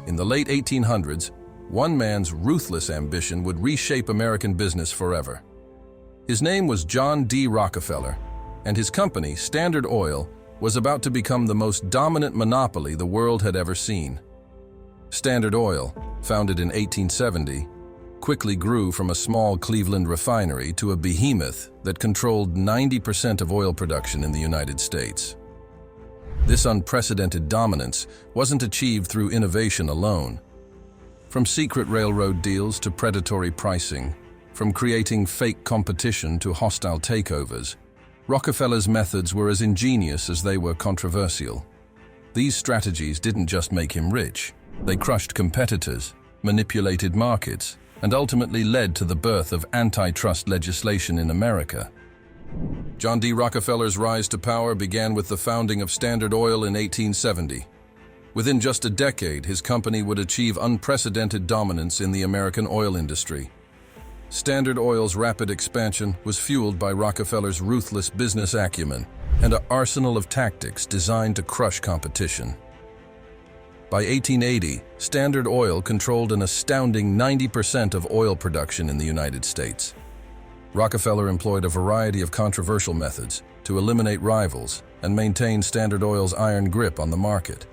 In the late 1800s, one man's ruthless ambition would reshape American business forever. His name was John D. Rockefeller, and his company, Standard Oil, was about to become the most dominant monopoly the world had ever seen. Standard Oil, founded in 1870, quickly grew from a small Cleveland refinery to a behemoth that controlled 90% of oil production in the United States. This unprecedented dominance wasn't achieved through innovation alone. From secret railroad deals to predatory pricing, from creating fake competition to hostile takeovers, Rockefeller's methods were as ingenious as they were controversial. These strategies didn't just make him rich. They crushed competitors, manipulated markets, and ultimately led to the birth of antitrust legislation in America. John D. Rockefeller's rise to power began with the founding of Standard Oil in 1870. Within just a decade, his company would achieve unprecedented dominance in the American oil industry. Standard Oil's rapid expansion was fueled by Rockefeller's ruthless business acumen and an arsenal of tactics designed to crush competition. By 1880, Standard Oil controlled an astounding 90% of oil production in the United States. Rockefeller employed a variety of controversial methods to eliminate rivals and maintain Standard Oil's iron grip on the market.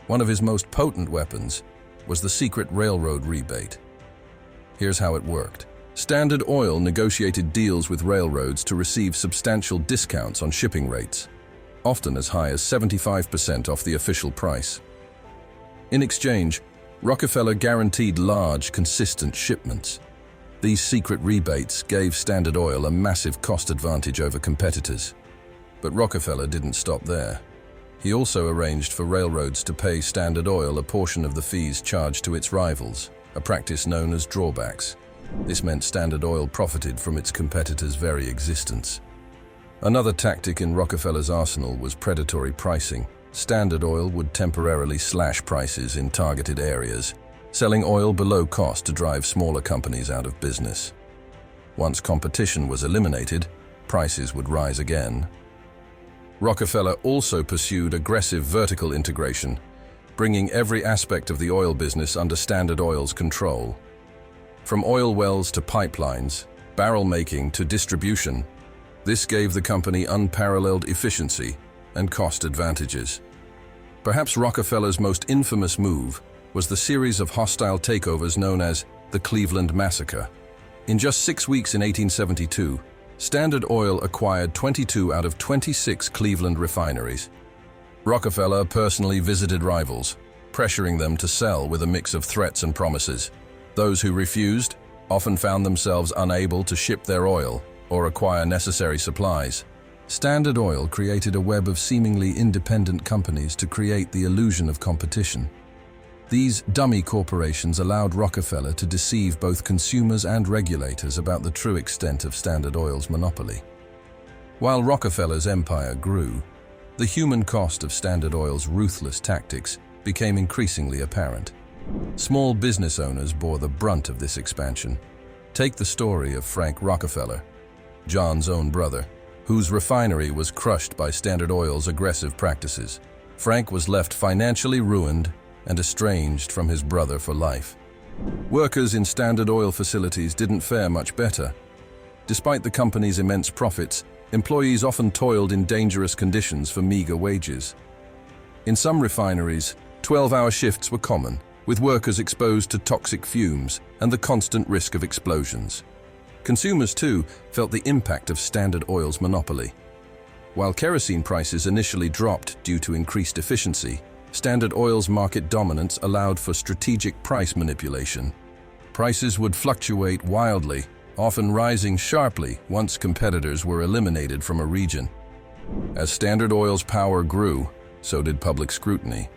One of his most potent weapons was the secret railroad rebate. Here's how it worked. Standard Oil negotiated deals with railroads to receive substantial discounts on shipping rates, often as high as 75% off the official price. In exchange, Rockefeller guaranteed large, consistent shipments. These secret rebates gave Standard Oil a massive cost advantage over competitors. But Rockefeller didn't stop there. He also arranged for railroads to pay Standard Oil a portion of the fees charged to its rivals, a practice known as drawbacks. This meant Standard Oil profited from its competitors' very existence. Another tactic in Rockefeller's arsenal was predatory pricing. Standard Oil would temporarily slash prices in targeted areas, selling oil below cost to drive smaller companies out of business. Once competition was eliminated, prices would rise again. Rockefeller also pursued aggressive vertical integration, bringing every aspect of the oil business under Standard Oil's control. From oil wells to pipelines, barrel making to distribution, this gave the company unparalleled efficiency and cost advantages. Perhaps Rockefeller's most infamous move was the series of hostile takeovers known as the Cleveland Massacre. In just 6 weeks in 1872, Standard Oil acquired 22 out of 26 Cleveland refineries. Rockefeller personally visited rivals, pressuring them to sell with a mix of threats and promises. Those who refused often found themselves unable to ship their oil or acquire necessary supplies. Standard Oil created a web of seemingly independent companies to create the illusion of competition. These dummy corporations allowed Rockefeller to deceive both consumers and regulators about the true extent of Standard Oil's monopoly. While Rockefeller's empire grew, the human cost of Standard Oil's ruthless tactics became increasingly apparent. Small business owners bore the brunt of this expansion. Take the story of Frank Rockefeller, John's own brother, whose refinery was crushed by Standard Oil's aggressive practices. Frank was left financially ruined and estranged from his brother for life. Workers in Standard Oil facilities didn't fare much better. Despite the company's immense profits, employees often toiled in dangerous conditions for meager wages. In some refineries, 12-hour shifts were common, with workers exposed to toxic fumes and the constant risk of explosions. Consumers, too, felt the impact of Standard Oil's monopoly. While kerosene prices initially dropped due to increased efficiency, Standard Oil's market dominance allowed for strategic price manipulation. Prices would fluctuate wildly, often rising sharply once competitors were eliminated from a region. As Standard Oil's power grew, so did public scrutiny.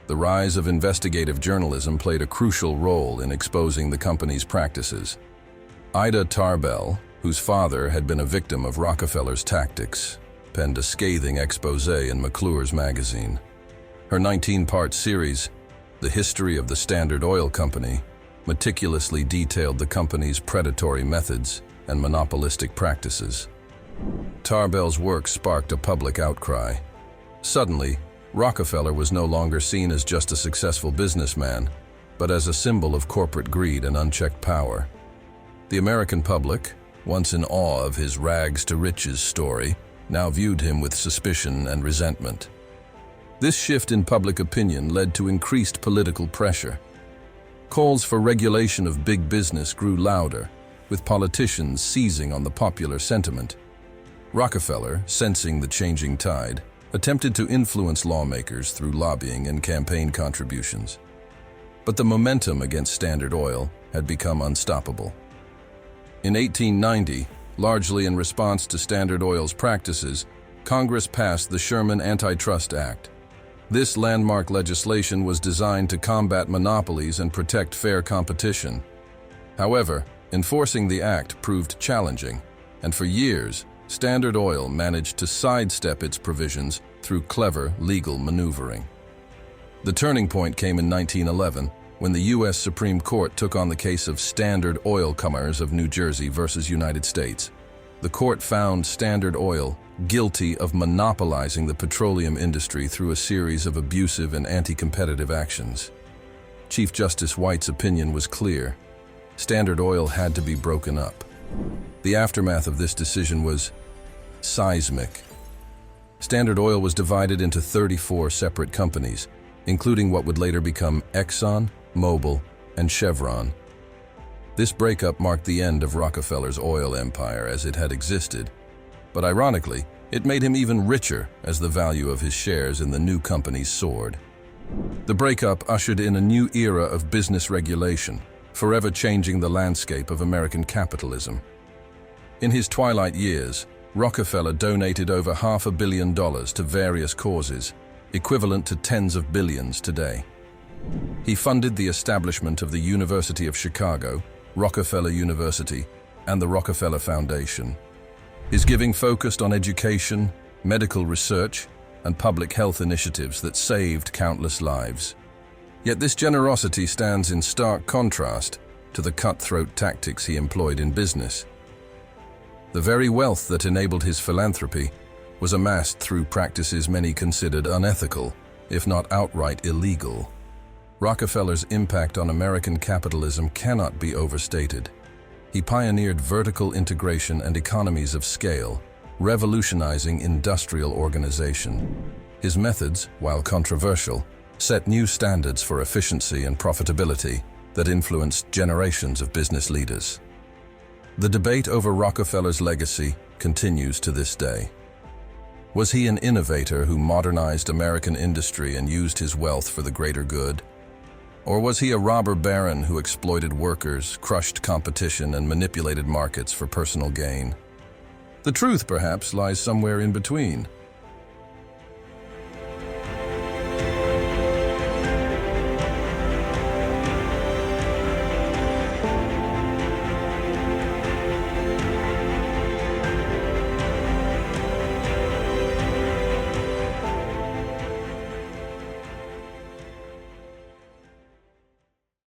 The rise of investigative journalism played a crucial role in exposing the company's practices. Ida Tarbell, whose father had been a victim of Rockefeller's tactics, penned a scathing exposé in McClure's magazine. Her 19-part series, The History of the Standard Oil Company, meticulously detailed the company's predatory methods and monopolistic practices. Tarbell's work sparked a public outcry. Suddenly, Rockefeller was no longer seen as just a successful businessman, but as a symbol of corporate greed and unchecked power. The American public, once in awe of his rags-to-riches story, now viewed him with suspicion and resentment. This shift in public opinion led to increased political pressure. Calls for regulation of big business grew louder, with politicians seizing on the popular sentiment. Rockefeller, sensing the changing tide, attempted to influence lawmakers through lobbying and campaign contributions. But the momentum against Standard Oil had become unstoppable. In 1890, largely in response to Standard Oil's practices, Congress passed the Sherman Antitrust Act. This landmark legislation was designed to combat monopolies and protect fair competition. However, enforcing the act proved challenging, and for years, Standard Oil managed to sidestep its provisions through clever legal maneuvering. The turning point came in 1911, when the U.S. Supreme Court took on the case of Standard Oil Commerce of New Jersey versus United States. The court found Standard Oil guilty of monopolizing the petroleum industry through a series of abusive and anti-competitive actions. Chief Justice White's opinion was clear. Standard Oil had to be broken up. The aftermath of this decision was seismic. Standard Oil was divided into 34 separate companies, including what would later become Exxon, Mobil, and Chevron. This breakup marked the end of Rockefeller's oil empire as it had existed, but ironically, it made him even richer as the value of his shares in the new companies soared. The breakup ushered in a new era of business regulation, forever changing the landscape of American capitalism. In his twilight years, Rockefeller donated over $500 million to various causes, equivalent to tens of billions today. He funded the establishment of the University of Chicago, Rockefeller University, and the Rockefeller Foundation. His giving focused on education, medical research, and public health initiatives that saved countless lives. Yet this generosity stands in stark contrast to the cutthroat tactics he employed in business. The very wealth that enabled his philanthropy was amassed through practices many considered unethical, if not outright illegal. Rockefeller's impact on American capitalism cannot be overstated. He pioneered vertical integration and economies of scale, revolutionizing industrial organization. His methods, while controversial, set new standards for efficiency and profitability that influenced generations of business leaders. The debate over Rockefeller's legacy continues to this day. Was he an innovator who modernized American industry and used his wealth for the greater good? Or was he a robber baron who exploited workers, crushed competition, and manipulated markets for personal gain? The truth, perhaps, lies somewhere in between.